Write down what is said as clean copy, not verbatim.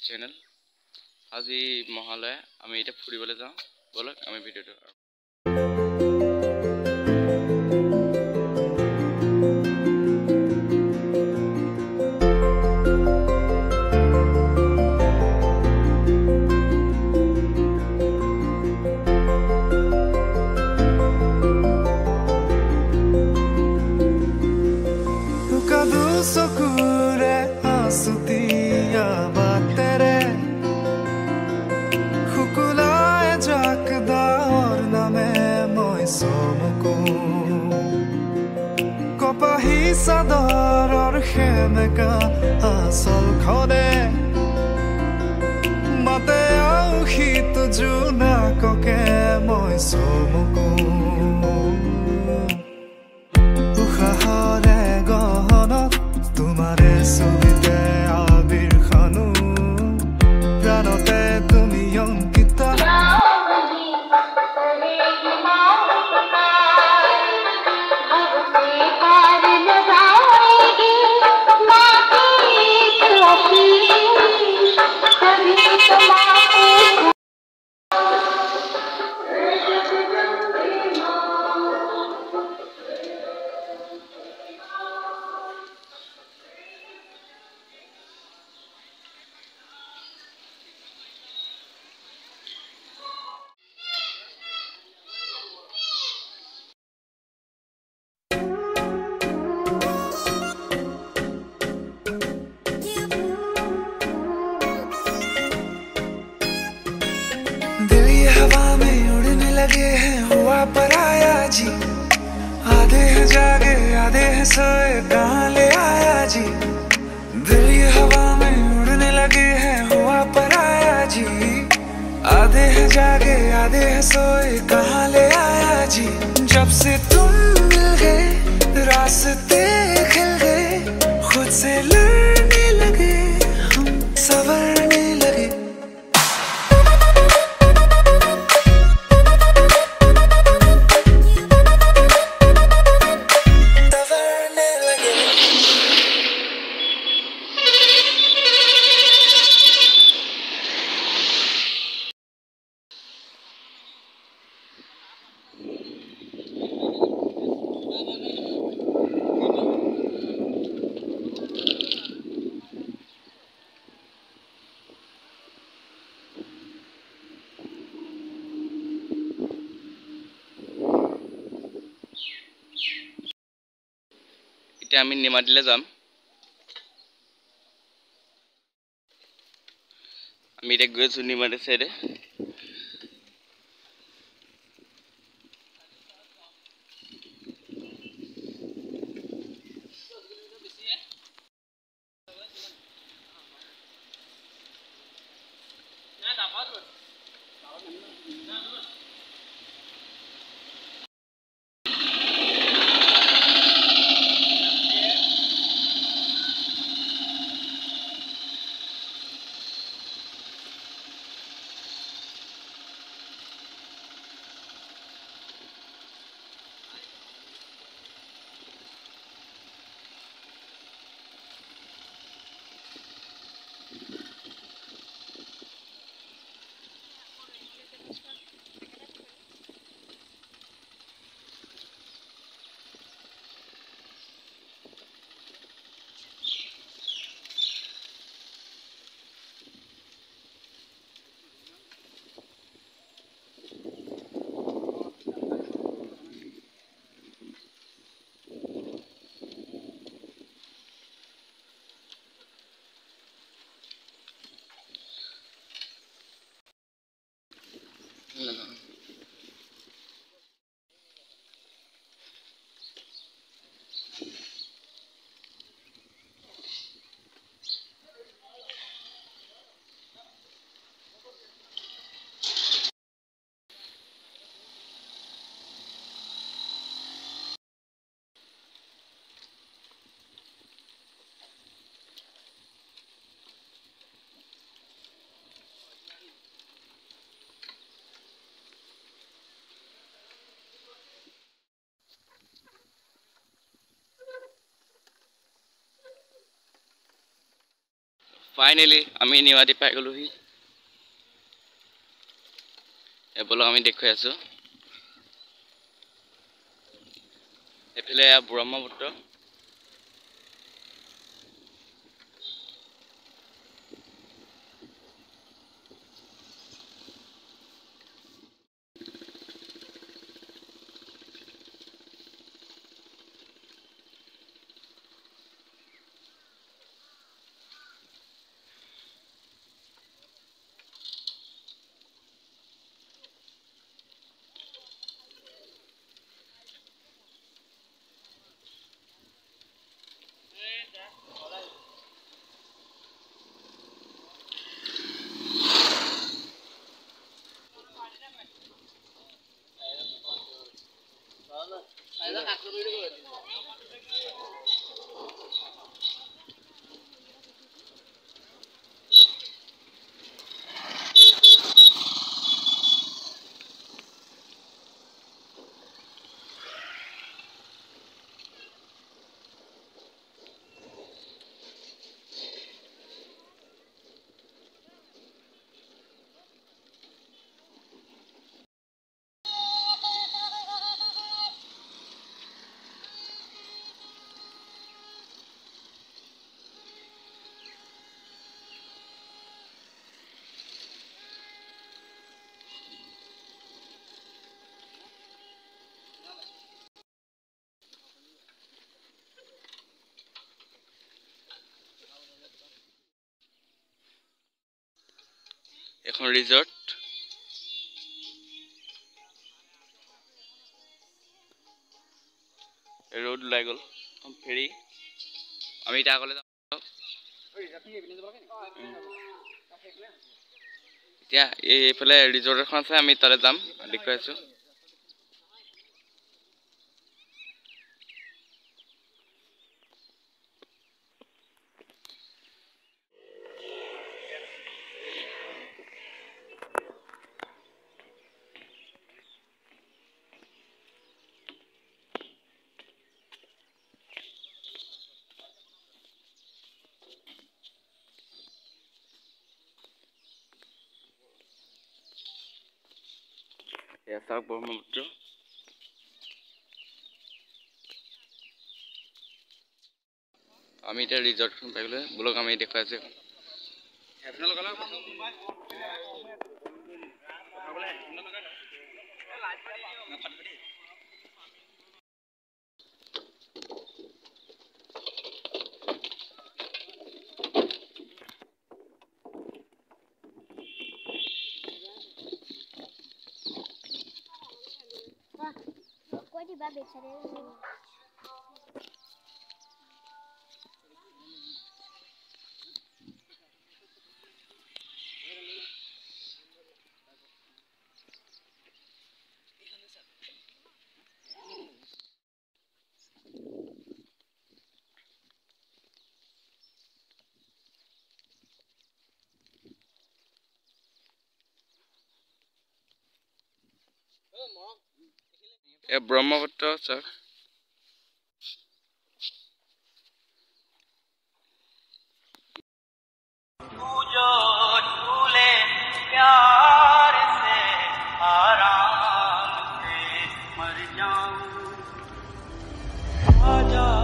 Channel. আজি মহালয়া আমি এতিয়া ফুৰিবলৈ যাওঁ, বলক আমি ভিডিঅ'টো চকুৰে আছুতীয়া বাটেৰে শুকুলাই জাক দাৱৰ নামে মই চমকো কপাহী চাদৰৰ সেমেকা আচলখনে মাতে আউসীত জোনাককে মই চমকো উশাহৰে গহনত তোমাৰে ছবিতে আবিৰ খানো প্ৰাণতে তুমি অংকিত हवा में उड़ने लगे हैं हुआ पराया जी आधे हैं जागे आधे हैं सोए कहाँ ले आया जी दिल ये हवा में उड़ने लगे हैं हुआ पराया जी आधे हैं जागे आधे हैं सोए कहाँ ले आया जी जब से तुम मिल गए रास्ते खिल गए खुद से लड़ने लगे हम संवरने लगे এতিয়া আমি নিমাতীলৈ যাম। আমি এতিয়া গৈ আছোঁ নিমাতী চাইডে। ফাইনেলি আমি নিৱাদি পাই গ'লোহি। এইবোলক আমি দেখুৱাই আছোঁ। এইফালে ব্ৰহ্মপুত্ৰ। এখন ৰিজৰ্ট। ৰোড ওলাই গ'ল ফেৰী। আমি এতিয়া আগলৈ যাওঁ। এতিয়া এইফালে ৰিজৰ্ট এখন আছে, আমি তালৈ যাম, দেখুৱাই আছোঁ। এয়া চাওক ব্ৰহ্মপুত্ৰ। আমি এতিয়া ৰিজৰ্টখন পাই গ'লো। ব'লক আমি দেখুৱাই আছোঁ। এয়া ব্ৰহ্মপুত্ৰ চাওক। आजा